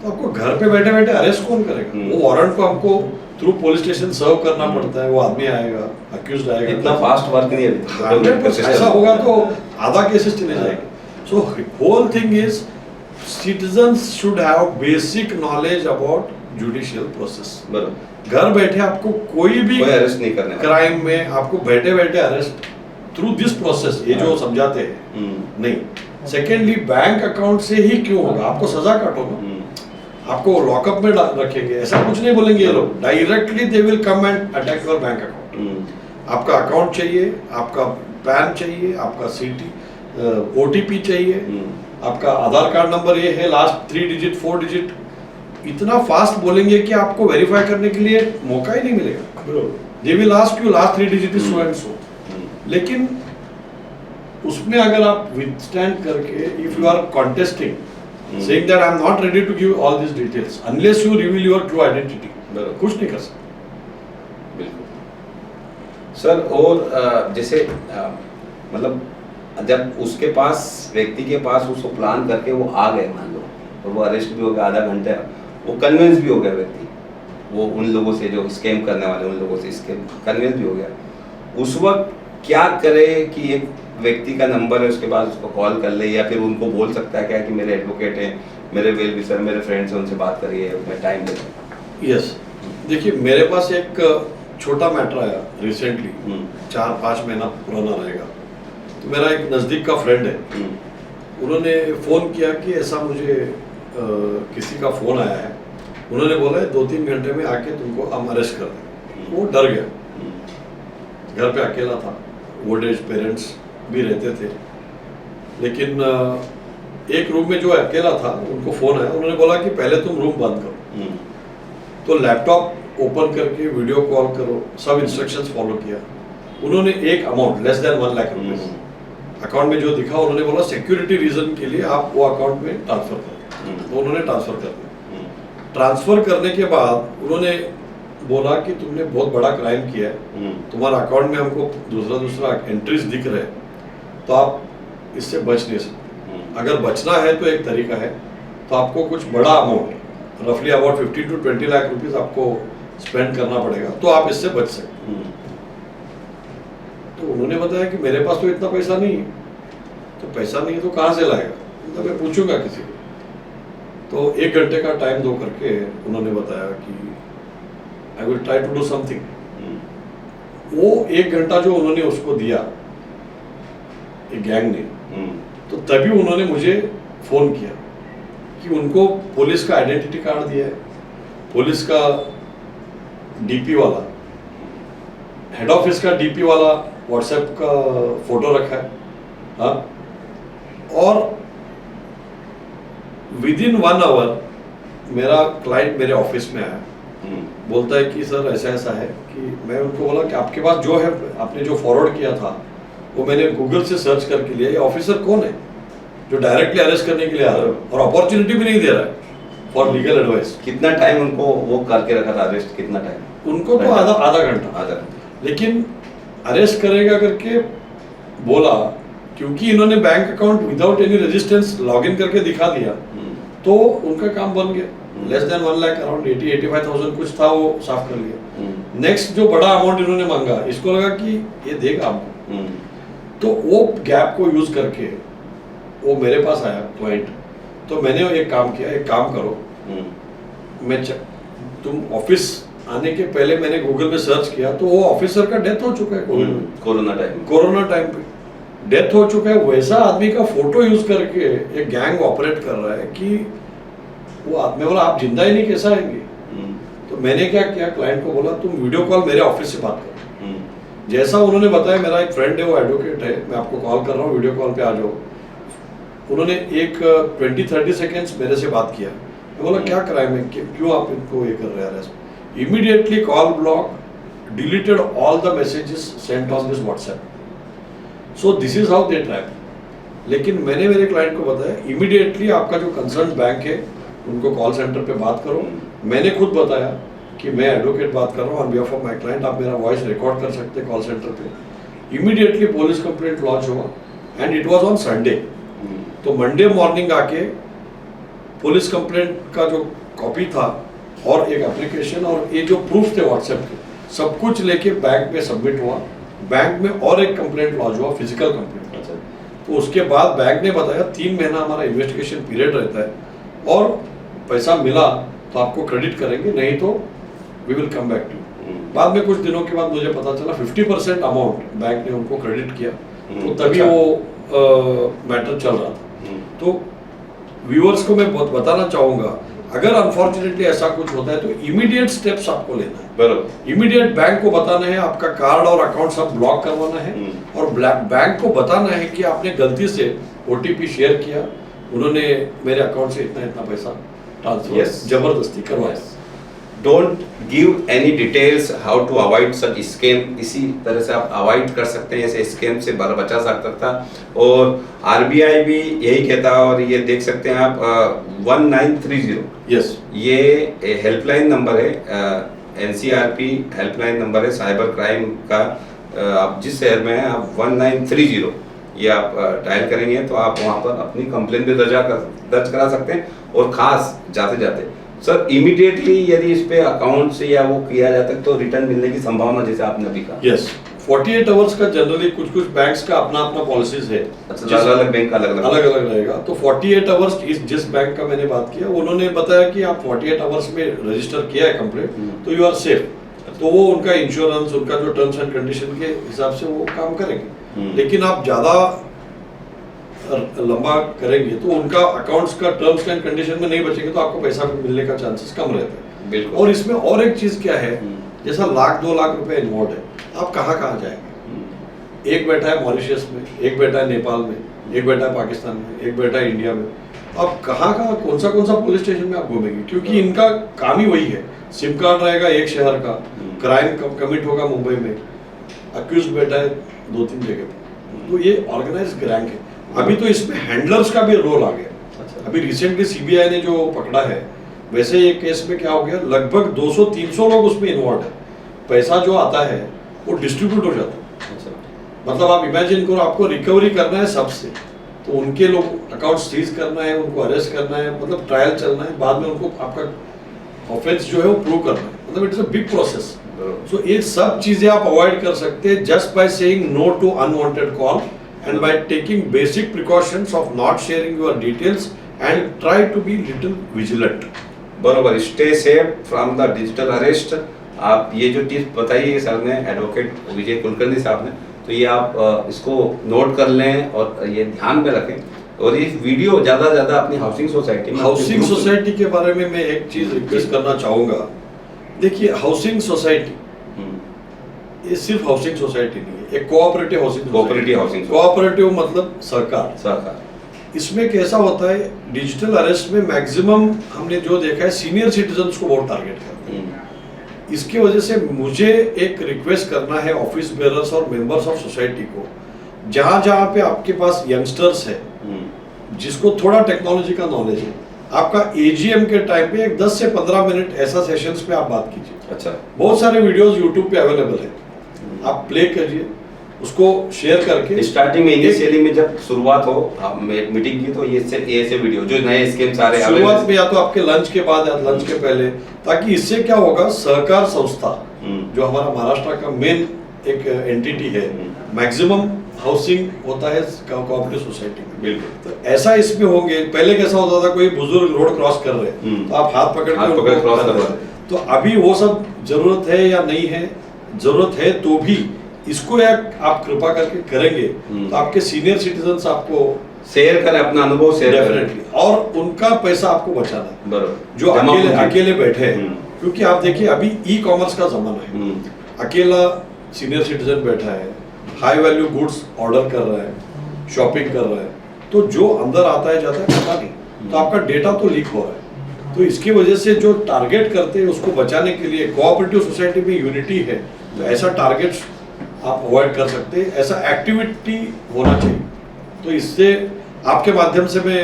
तो आपको घर पे बैठे बैठे अरेस्ट कौन करेगा? वो वारंट को हमको थ्रू पुलिस स्टेशन सर्व करना पड़ता है, वो आदमी आएगा, अक्यूज्ड आएगा। इतना फास्ट वर्क नहीं है, 100% ऐसा होगा तो आधा केसेस चले जाएंगे। So whole thing is citizens should have basic knowledge about judicial process. बराबर। घर बैठे आपको कोई भी अरेस्ट नहीं करना, क्राइम में आपको बैठे बैठे अरेस्ट थ्रू दिस प्रोसेस, ये जो समझाते हैं नहीं। सेकेंडली, बैंक अकाउंट से ही क्यों होगा? आपको सजा काटोगे, आपको लॉकअप में रखेंगे, ऐसा कुछ नहीं बोलेंगे ये लोग। Directly they will come and attack your bank account. आपका अकाउंट चाहिए, आपका पैन चाहिए, आपका ओटीपी चाहिए, आपका आधार कार्ड नंबर ये है, लास्ट 3 डिजिट 4 डिजिट, इतना फास्ट बोलेंगे कि आपको वेरीफाई करने के लिए मौका ही नहीं मिलेगा। They will ask you last 3 digit is so and so. लेकिन उसमें अगर आप विथस्टैंड करके, if you are contesting, saying that I am not ready to give all these details unless you reveal your true identity, कुछ नहीं कर सकते। बिल्कुल सर। और जैसे मतलब जब उसके पास, व्यक्ति के पास उसको प्लान करके वो आ गए मान लो, और वो अरेस्ट भी हो गया, आधा घंटा वो कन्विंस भी हो गया व्यक्ति, वो उन लोगों से जो स्कैम करने वाले, उन लोगों से स्कैम कन्विंस भी हो गया, उस वक्त क्या करे कि एक व्यक्ति का नंबर है, उसके बाद उसको कॉल कर ले, या फिर उनको बोल सकता है क्या कि मेरे एडवोकेट हैं, मेरे वेल विशर, मेरे फ्रेंड्स हैं, उनसे बात करिए, मैं टाइम देता हूँ। यस, देखिए मेरे पास एक छोटा मैटर आया रिसेंटली, 4-5 महीना पुराना रहेगा। तो मेरा एक नज़दीक का फ्रेंड है, उन्होंने फ़ोन किया कि ऐसा मुझे किसी का फ़ोन आया है, उन्होंने बोला है 2-3 घंटे में आके तुमको हम अरेस्ट कर दें। वो डर गया, घर पे अकेला था, ओल्ड एज पेरेंट्स भी रहते थे, लेकिन एक रूम में जो अकेला था, उनको फ़ोन आया, उन्होंने बोला कि पहले तुम रूम बंद करो, तो लैपटॉप ओपन करके वीडियो कॉल करो, सब इंस्ट्रक्शंस फॉलो किया। उन्होंने एक amount less than 1 lakh rupees account में जो दिखा, उन्होंने बोला सिक्योरिटी रीजन के लिए आप वो अकाउंट में ट्रांसफ़र करें, तो उन्होंने ट्रांसफ़र कर दिया। ट्रांसफ़र करने के बाद उन्होंने बोला कि तुमने बहुत बड़ा क्राइम किया है, तुम्हारा अकाउंट में हमको दूसरा एंट्रीज दिख रहे हैं, तो आप इससे बच नहीं सकते। अगर बचना है तो एक तरीका है, तो आपको कुछ बड़ा अमाउंट, रफली अबाउट 15 to 20 लाख रुपीस आपको स्पेंड करना पड़ेगा, तो आप इससे बच सकते। तो उन्होंने बताया कि मेरे पास तो इतना पैसा नहीं है। तो पैसा नहीं है तो कहाँ से लाएगा? तो मैं पूछूंगा किसी को। तो 1 घंटे का टाइम दो करके उन्होंने बताया कि I will try to do something. वो 1 घंटा जो उन्होंने उसको दिया, एक गैंग ने, तो तभी उन्होंने मुझे फ़ोन किया कि उनको पुलिस का आइडेंटिटी कार्ड दिया है, पुलिस का डीपी वाला, हेड ऑफिस का डीपी वाला व्हाट्सएप का फोटो रखा है, हाँ, और विद इन 1 आवर मेरा क्लाइंट मेरे ऑफिस में आया, बोलता है कि सर ऐसा ऐसा है। कि मैं उनको बोला कि आपके पास जो है, आपने जो फॉरवर्ड किया था वो मैंने गूगल से सर्च करके लिया, ये ऑफिसर कौन है जो डायरेक्टली अरेस्ट करने के लिए आ रहा है और अपॉर्चुनिटी भी नहीं दे रहा है फॉर लीगल एडवाइस। कितना टाइम उनको वो करके रखा था अरेस्ट? कितना टाइम? उनको तो आधा घंटा। लेकिन अरेस्ट करेगा करके बोला, क्योंकि इन्होंने bank account without any resistance login करके दिखा दिया, तो उनका काम बन गया। लेस देन 1 लाख, अराउंड 80-85,000 कुछ था, वो साफ कर लिया। नेक्स्ट जो बड़ा अमाउंट इन्होंने मांगा, इसको लगा कि ये देगा आपको, तो वो गैप को यूज करके वो मेरे पास आया क्लाइंट। तो मैंने एक काम किया, एक काम करो, तुम ऑफिस आने के पहले मैंने गूगल पे सर्च किया, तो वो ऑफिसर का डेथ हो चुका है कोविड में, कोरोना टाइम पे डेथ हो चुका है। वैसा आदमी का फोटो यूज करके एक गैंग ऑपरेट कर रहा है कि वो आदमी बोला आप जिंदा ही नहीं, कैसा आएंगे? तो मैंने क्या किया, क्लाइंट को बोला तुम वीडियो कॉल मेरे ऑफिस से बात करो। जैसा उन्होंने बताया, मेरा एक फ्रेंड है वो एडवोकेट है, मैं आपको कॉल कर रहा हूँ, वीडियो कॉल पे आ जाओ। उन्होंने एक 20-30 सेकेंड्स मेरे से बात किया। मैं बोला क्या क्राइम है, क्यों आप इनको ये कर रहे हैं? Immediately call block, deleted all the messages Saint on this WhatsApp. So this is how they trap. लेकिन मैंने मेरे क्लाइंट को बताया इमीडिएटली आपका जो कंसर्न बैंक है उनको कॉल सेंटर पे बात करो। मैंने खुद बताया कि मैं एडवोकेट बात कर रहा हूँ on behalf of my client, आप मेरा वॉइस रिकॉर्ड कर सकते हैं कॉल सेंटर पे। इमीडिएटली पुलिस कंप्लेंट लॉन्च हुआ and it was on Sunday. तो मंडे मॉर्निंग आके पुलिस कंप्लेंट का जो कॉपी था और एक एप्लीकेशन और ये जो प्रूफ थे व्हाट्सएप के, सब कुछ लेके बैंक में सबमिट हुआ। बैंक में और एक कंप्लेंट लॉन्च हुआ, फिजिकल कंप्लेंट। तो उसके बाद बैंक ने बताया 3 महीना हमारा इन्वेस्टिगेशन पीरियड रहता है और पैसा मिला तो आपको क्रेडिट करेंगे, नहीं तो we will come back to. बाद में कुछ दिनों के बाद मुझे पता चला 50% अमाउंट बैंक ने उनको क्रेडिट किया, तो तभी वो मैटर चल रहा था। तो व्यूअर्स को मैं बहुत बताना चाहूंगा, अगर अनफॉर्चुनेटली ऐसा कुछ होता है तो इमीडिएट स्टेप्स आपको लेना है। बराबर, इमीडिएट बैंक को बताना है, आपका कार्ड और अकाउंट सब ब्लॉक करवाना है और बैंक को बताना है कि आपने गलती से OTP शेयर किया, उन्होंने मेरे अकाउंट से इतना इतना पैसा ट्रांसफर जबरदस्ती करवाया। Don't give any details how to avoid such scam. इसी तरह से आप अवॉइड कर सकते हैं, ऐसे स्कैम से बचा सकता। और RBI भी यही कहता है, और ये देख सकते हैं आप 1930, यस, ये हेल्पलाइन नंबर है, NCRP हेल्पलाइन नंबर है साइबर क्राइम का। आप जिस शहर में हैं आप 1930 ये आप डायल करेंगे तो आप वहाँ पर अपनी कंप्लेन भी दर्ज करा सकते हैं। और खास जाते जाते सर, इमीडिएटली यदि इस पे अकाउंट से या वो किया जाता है तो रिटर्न मिलने की संभावना, जैसे आपने अभी कहा, यस 48 आवर्स का जनरली कुछ बैंक्स का अपना अपना पॉलिसीज है। अच्छा, अलग बैंक का अलग अलग रहेगा। तो 48 आवर्स जिस बैंक का मैंने बात किया उन्होंने बताया कि आप 48 आवर्स में रजिस्टर किया है कंप्लेंट तो यू आर सेफ। तो वो उनका इंश्योरेंस, उनका जो टर्म्स एंड कंडीशन के हिसाब से वो काम करेंगे। लेकिन आप ज्यादा लंबा करेंगे तो उनका अकाउंट्स का टर्म्स एंड कंडीशन में नहीं बचेंगे तो आपको पैसा मिलने का चांसेस कम रहता है। और इसमें और एक चीज क्या है, जैसा 1-2 लाख रुपए इन्वॉल्व है, आप कहाँ जाएंगे? एक बैठा है मॉरिशस में, एक बैठा है नेपाल में, एक बैठा है पाकिस्तान में, एक बैठा है इंडिया में। आप कहाँ कौन सा पुलिस स्टेशन में आप घूमेंगे? क्योंकि इनका काम ही वही है। सिम कार्ड रहेगा एक शहर का, क्राइम कमिट होगा मुंबई में, अक्यूज बैठा है 2-3 जगह। तो ये ऑर्गेनाइज गैंग है। अभी तो इसमें हैंडलर्स का भी रोल आ गया। अभी रिसेंटली CBI ने जो पकड़ा है, वैसे ये केस में क्या हो गया, लगभग 200-300 लोग उसमें इन्वॉल्व है। पैसा जो आता है वो डिस्ट्रीब्यूट हो जाता है। मतलब आप इमेजिन करो, आपको रिकवरी करना है सबसे, तो उनके लोग अकाउंट सीज करना है, उनको अरेस्ट करना है, मतलब ट्रायल चलना है, बाद में उनको आपका ऑफेंस जो है वो प्रूव करना है। मतलब it's a big process. So ये सब चीजें आप अवॉइड कर सकते हैं just by saying no to unwanted call and by taking basic precautions of not sharing your details and try to be little vigilant. बरोबर, stay safe from the digital arrest. आप ये जो टिप्स बताई है sir ने, advocate विजय कुलकर्णी साहब ने, तो ये आप इसको नोट कर लें और ये ध्यान में रखें। और ये वीडियो ज़्यादा से ज़्यादा अपनी हाउसिंग सोसाइटी के बारे में मैं एक चीज़ रिक्वेस्ट करना चाहूँगा। देखिए, हाउसिंग सोसाइटी ये सिर्फ हाउसिंग सोसाइटी नहीं है, एक कोऑपरेटिव हाउसिंग। कोऑपरेटिव मतलब सरकार। इसमें कैसा होता है, डिजिटल अरेस्ट में मैक्सिमम हमने जो देखा है सीनियर सिटीजन्स को बहुत टारगेट करते हैं। इसकी वजह से मुझे एक रिक्वेस्ट करना है ऑफिस बेरर्स और मेंबर्स ऑफ सोसाइटी को, जहां जहां पे आपके पास यंगस्टर्स है जिसको थोड़ा टेक्नोलॉजी का नॉलेज है, आपका AGM के टाइम पे एक 10 से 15 मिनट ऐसा सेशंस पे आप बात कीजिए। अच्छा, बहुत सारे वीडियोस यूट्यूब पे अवेलेबल है, आप प्ले करिए, उसको शेयर करके स्टार्टिंग में इनिशियली में जब शुरुआत हो एक मीटिंग की तो ये से वीडियो जो नए स्कीम्स आ रहे हैं शुरुआत में या तो आपके लंच के बाद या लंच के पहले, ताकि इससे क्या होगा, सहकार संस्था जो हमारा महाराष्ट्र का मेन एक एंटिटी है, मैक्सिमम हाउसिंग होता है कोऑपरेटिव सोसाइटी में। बिल्कुल। तो ऐसा इसमें होंगे, पहले कैसा होता था कोई बुजुर्ग रोड क्रॉस कर रहे हैं तो आप हाथ पकड़ के उनको क्रॉस कर रहे हैं। तो अभी वो सब जरूरत है या नहीं है, जरूरत है तो भी इसको आप कृपा करके करेंगे तो आपके सीनियर सिटीजन्स आपको शेयर करें, अपना अनुभव शेयर करें डेफिनेटली, और उनका पैसा आपको बचाना है बराबर, जो अकेले बैठे हैं। क्योंकि आप देखिए अभी ई कॉमर्स का जमाना है, अकेला सीनियर सिटीजन बैठा है, हाई वैल्यू गुड्स ऑर्डर कर रहा है, शॉपिंग कर रहा है, तो जो अंदर आता है जाता है पता नहीं, तो आपका डेटा तो लीक हो रहा है। तो इसकी वजह से जो टारगेट करते हैं उसको बचाने के लिए कोऑपरेटिव सोसाइटी में यूनिटी है, तो ऐसा टारगेट आप अवॉइड कर सकते हैं, ऐसा एक्टिविटी होना चाहिए। तो इससे आपके माध्यम से मैं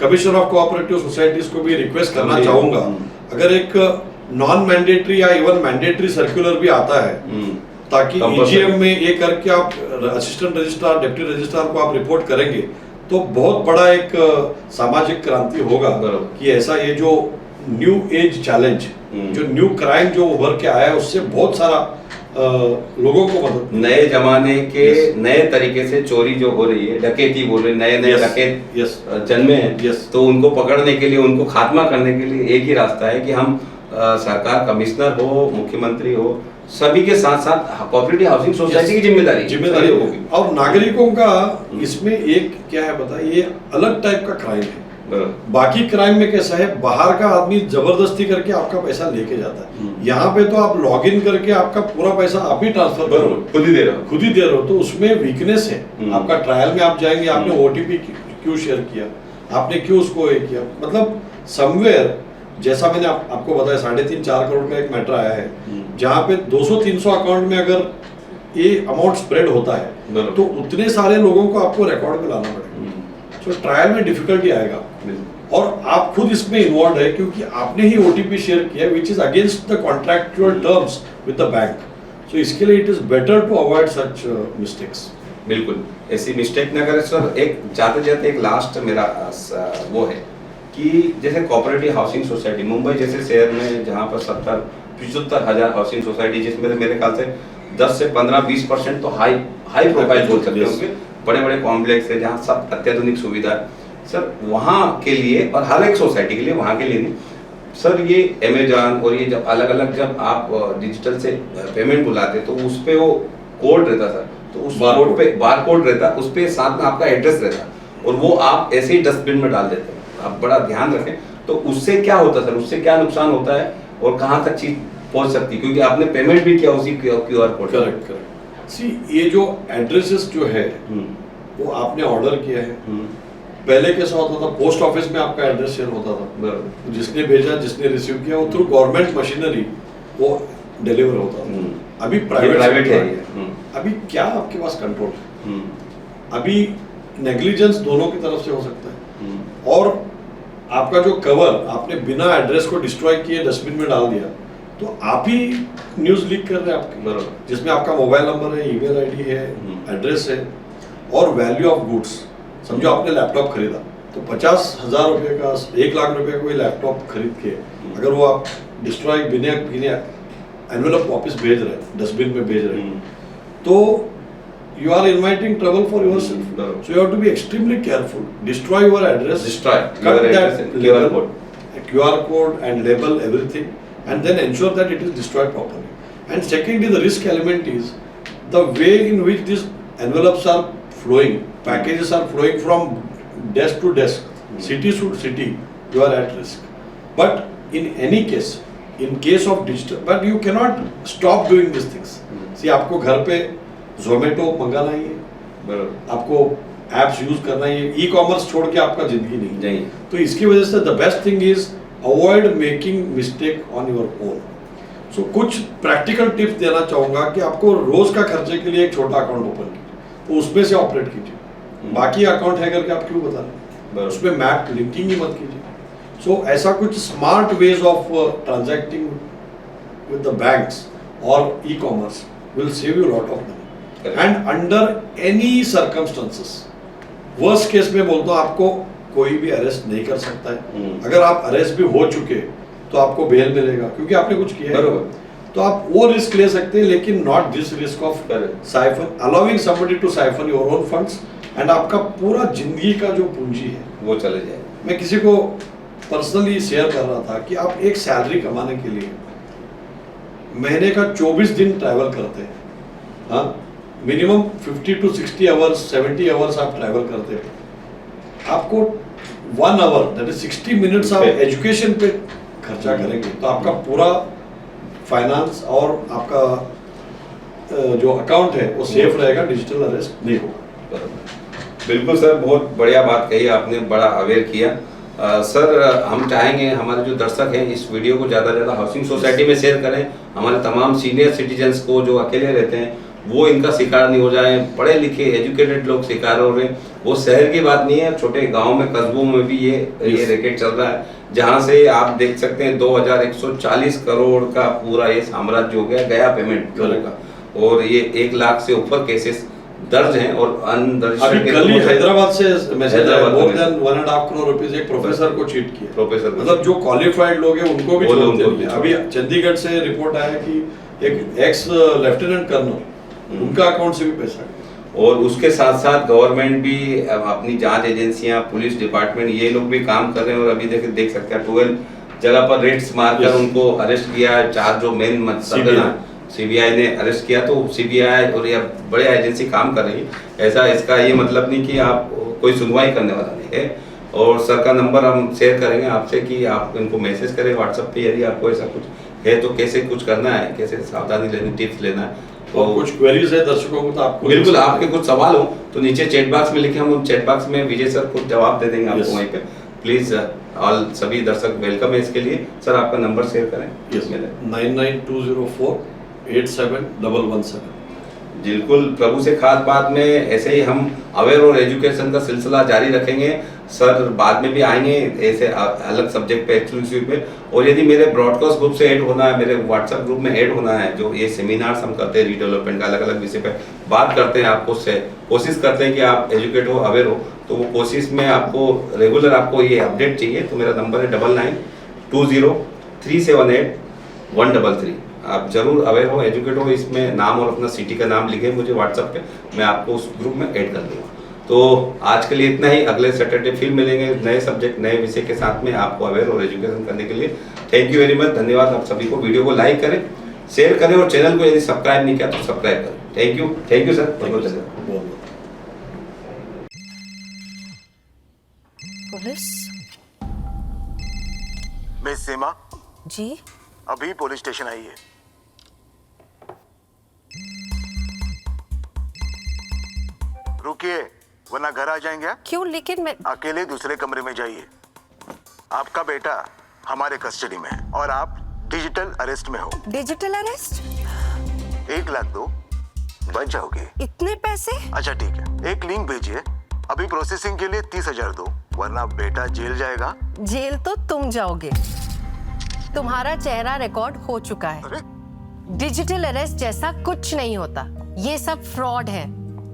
कमिश्नर ऑफ कोऑपरेटिव सोसाइटीज को भी रिक्वेस्ट करना चाहूंगा, अगर एक नॉन मैंडेटरी या इवन मैंडेटरी सर्कुलर भी आता है, ताकि ईजीएम में ये करके आप असिस्टेंट रजिस्ट्रार, डिप्टी रजिस्ट्रार को आप रिपोर्ट करेंगे तो बहुत बड़ा एक सामाजिक क्रांति होगा कि ऐसा ये जो न्यू एज चैलेंज, जो न्यू क्राइम जो उभर के आया है, उससे बहुत सारा लोगों को मदद, नए जमाने के नए तरीके से चोरी जो हो रही है, डकैती बोल रहे, नए नए डकैत जन्मे हैं, तो उनको पकड़ने के लिए, उनको खात्मा करने के लिए एक ही रास्ता है कि हम सरकार, कमिश्नर हो, मुख्यमंत्री हो, सभी के साथ साथ कोऑपरेटिव हाउसिंग सोसाइटी की जिम्मेदारी होगी। और नागरिकों का इसमें एक क्या है पता, ये अलग टाइप का क्राइम है। बाकी क्राइम में कैसा है, बाहर का आदमी जबरदस्ती करके आपका पैसा लेके जाता है, यहाँ पे तो आप लॉग इन करके आपका पूरा पैसा आप ही ट्रांसफर करो, खुद ही दे रहे हो, तो उसमें वीकनेस है। आपका ट्रायल में आप जाएंगे, आपने ओटीपी क्यों शेयर किया, आपने क्यों उसको ये किया, मतलब समवेयर, जैसा मैंने आपको बताया 3.5-4 करोड़ का एक मैटर आया है, जहाँ पे 200-300 अकाउंट में अगर ये अमाउंट स्प्रेड होता है तो उतने सारे लोगों को आपको रिकॉर्ड में लाना पड़ेगा, तो ट्रायल में डिफिकल्टी आएगा। और आप खुद इसमें इन्वॉल्व है क्योंकि आपने ही ओटीपी शेयर किया which is against the contractual terms with the bank, so इसके लिए it is better to avoid such mistakes. बिल्कुल ऐसी मिस्टेक न करें सर। एक जाते एक लास्ट मेरा वो है कि जैसे कोऑपरेटिव हाउसिंग सोसाइटी मुंबई जैसे शहर में जहाँ पर 70-75 हजार हाउसिंग सोसाइटी, जिसमें मेरे ख्याल से 10 से 15-20% तो हाई प्रोफाइल बोल सकते होंगे, बड़े बड़े कॉम्प्लेक्स है जहाँ सब अत्याधुनिक सुविधा है सर, वहाँ के लिए और हर एक सोसाइटी के लिए, वहाँ के लिए नहीं सर। ये अमेजॉन और ये जब अलग अलग जब आप डिजिटल से पेमेंट बुलाते तो उस पर वो कोड रहता सर, तो उस कोड पे बार कोड रहता, उस पर साथ में आपका एड्रेस रहता और वो आप ऐसे ही डस्टबिन में डाल देते हैं। आप बड़ा ध्यान रखें। तो उससे क्या होता है सर, उससे क्या नुकसान होता है और कहाँ तक चीज पहुंच सकती है, क्योंकि आपने पेमेंट भी किया उसी क्यूआर कोड। करेक्ट। सी ये जो एड्रेसेस जो है वो आपने ऑर्डर किया है, पहले कैसा होता था पोस्ट ऑफिस में आपका एड्रेस शेयर होता था, जिसने भेजा जिसने रिसीव किया वो थ्रू गवर्नमेंट मशीनरी वो डिलीवर होता था। अभी प्राइवेट है। अभी क्या आपके पास कंट्रोल है, अभी नेग्लिजेंस दोनों की तरफ से हो सकता है। और आपका जो कवर आपने बिना एड्रेस को डिस्ट्रॉय किए डस्टबिन में डाल दिया तो आप ही न्यूज लीक कर रहे हैं आपके, जिसमें आपका मोबाइल नंबर है, ईमेल आईडी है, एड्रेस है और वैल्यू ऑफ गुड्स। समझो आपने लैपटॉप खरीदा तो 50,000 रुपये का 1 लाख रुपये कोई लैपटॉप खरीद के अगर वो आप डिस्ट्रॉय बिना एनवेलप वापस भेज रहे हैं, डस्टबिन में भेज रहे हैं, तो you are inviting trouble for yourself. So you have to be extremely careful. Destroy your address. Cut that label, QR code and label everything, and then ensure that it is destroyed properly. And secondly, the risk element is the way in which these envelopes are flowing, packages are flowing from desk to desk, city to city. You are at risk. But in any case, in case of digital, but you cannot stop doing these things. See, आपको घर पे ज़ोमैटो मंगाना ही है, आपको apps use करना ही है, e commerce छोड़ के आपका जिंदगी नहीं। तो इसकी वजह से the best thing is avoid making mistake on your own. So कुछ प्रैक्टिकल टिप्स देना चाहूँगा कि आपको रोज का खर्चे के लिए एक छोटा अकाउंट ओपन कीजिए, तो उसमें से ऑपरेट कीजिए। बाकी अकाउंट है करके आप क्यों बता रहे हैं, उसमें मैप लिंकिंग ही मत कीजिए। सो ऐसा कुछ smart ways of transacting with the banks और e commerce will save you lot of money. And under any circumstances, worst case में बोलता हूँ आपको कोई भी अरेस्ट नहीं कर सकता है। अगर आप अरेस्ट भी हो चुके तो आपको बेल मिलेगा क्योंकि आपने कुछ किया है, तो आप वो रिस्क ले सकते हैं, लेकिन not this risk of siphon, allowing somebody to siphon your own funds, and आपका पूरा जिंदगी का जो पूंजी है वो चले जाए। मैं किसी को पर्सनली शेयर कर रहा था कि आप एक सैलरी कमाने के लिए महीने का 24 दिन ट्रैवल करते हैं, हाँ, मिनिमम 50 to 60 आवर्स 70 आवर्स आप ट्रैवल करते हैं, आपको 1 आवर दैट इज 60 मिनट्स आप एजुकेशन पे खर्चा करेंगे, तो आपका पूरा फाइनेंस और आपका जो अकाउंट है वो सेफ रहेगा, डिजिटल अरेस्ट नहीं होगा। बिल्कुल सर, बहुत बढ़िया बात कही आपने, बड़ा अवेयर किया। सर हम चाहेंगे हमारे जो दर्शक हैं इस वीडियो को ज़्यादा से ज़्यादा हाउसिंग सोसाइटी में शेयर करें, हमारे तमाम सीनियर सिटीजन्स को जो अकेले रहते हैं वो इनका शिकार नहीं हो जाए, पढ़े लिखे एजुकेटेड लोग शिकार हो रहे हैं। वो शहर की बात नहीं है, छोटे गांव में कस्बों में भी ये रैकेट चल रहा है, जहां से आप देख सकते हैं 2140 करोड़ का पूरा ये साम्राज्य हो गया पेमेंट लोगों का, और ये 1 लाख से ऊपर केसेस दर्ज हैं और अभी कल ही हैदराबाद से मैसेज आया, मोर देन 1.5 करोड़ रुपीस एक प्रोफेसर को चीट किया। प्रोफेसर मतलब जो क्वालिफाइड लोग हैं उनको भी छोड़ दिया। अभी चंडीगढ़ से रिपोर्ट आया कि एक एक्स लेफ्टिनेंट कर्नल, उनका अकाउंट से भी पैसा गया। और उसके साथ साथ गवर्नमेंट भी अपनी जांच एजेंसियां, पुलिस डिपार्टमेंट, ये लोग भी काम कर रहे हैं, और अभी देख सकते हैं 12 जगह पर रेड्स मारकर उनको अरेस्ट किया। 4 जो मेन सीबीआई ने अरेस्ट किया, तो सीबीआई और ये बड़े एजेंसी काम कर रही है। ऐसा इसका ये मतलब नहीं कि आप कोई सुनवाई करने वाला नहीं है। और सर का नंबर हम शेयर करेंगे आपसे कि आप इनको मैसेज करें व्हाट्सएप पे, यदि आपको ऐसा कुछ है तो कैसे कुछ करना है, कैसे सावधानी लेनी, टिप्स लेना है। तो कुछ क्वेरीज है दर्शकों को तो आपको बिल्कुल, आपके कुछ सवाल हो तो नीचे चैट बॉक्स में लिखे, हम उन चैट बॉक्स में विजय सर कुछ जवाब दे देंगे आपको वहीं पे। प्लीज ऑल सभी दर्शक वेलकम है इसके लिए। सर आपका नंबर शेयर करें। 9920487117। बिल्कुल, प्रभु से खास बात में ऐसे ही हम अवेयर और एजुकेशन का सिलसिला जारी रखेंगे। सर बाद में भी आएंगे ऐसे अलग सब्जेक्ट पे, एक्सक्लूसिव पे। और यदि मेरे ब्रॉडकास्ट ग्रुप से ऐड होना है, मेरे व्हाट्सएप ग्रुप में ऐड होना है, जो ये सेमिनार्स हम करते हैं रीडेवलपमेंट का, अलग अलग विषय पे बात करते हैं, आपको से कोशिश करते हैं कि आप एजुकेट हो, अवेयर हो, तो वो कोशिश में आपको रेगुलर आपको ये अपडेट चाहिए तो मेरा नंबर है 9920378133। आप जरूर अवेयर हो, एजुकेट हो, इसमें नाम और अपना सिटी का नाम लिखें मुझे व्हाट्सएप पे, मैं आपको उस ग्रुप में ऐड कर दूँगा। तो आज के लिए इतना ही, अगले सैटरडे फिर मिलेंगे नए सब्जेक्ट नए विषय के साथ में आपको अवेयर और एजुकेशन करने के लिए। थैंक यू वेरी मच, धन्यवाद आप सभी को। वीडियो को लाइक करें, शेयर करें और चैनल को यदि सब्सक्राइब नहीं किया तो सब्सक्राइब करें। थैंक यू सर, बहुत धन्यवाद। पुलिस? मिस सीमा जी? अभी पुलिस स्टेशन आई है। रुकिए वरना घर आ जाएंगे। क्यों? लेकिन मैं अकेले दूसरे कमरे में जाइए। आपका बेटा हमारे कस्टडी में है और आप डिजिटल अरेस्ट में हो। Digital arrest? 1 लाख दो, बच जाओगे। इतने पैसे? अच्छा ठीक है, एक लिंक भेजिए, अभी प्रोसेसिंग के लिए 30,000 दो, वरना बेटा जेल जाएगा। जेल तो तुम जाओगे। तुम्हारा चेहरा रिकॉर्ड हो चुका है। अरे? डिजिटल अरेस्ट जैसा कुछ नहीं होता, ये सब फ्रॉड है,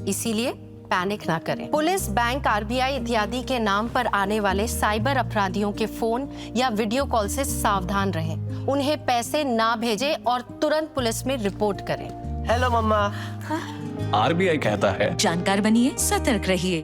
इसीलिए पैनिक ना करें। पुलिस, बैंक, आरबीआई इत्यादि के नाम पर आने वाले साइबर अपराधियों के फोन या वीडियो कॉल से सावधान रहें। उन्हें पैसे ना भेजें और तुरंत पुलिस में रिपोर्ट करें। हेलो मम्मा। आरबीआई कहता है, जानकार बनिए, सतर्क रहिए।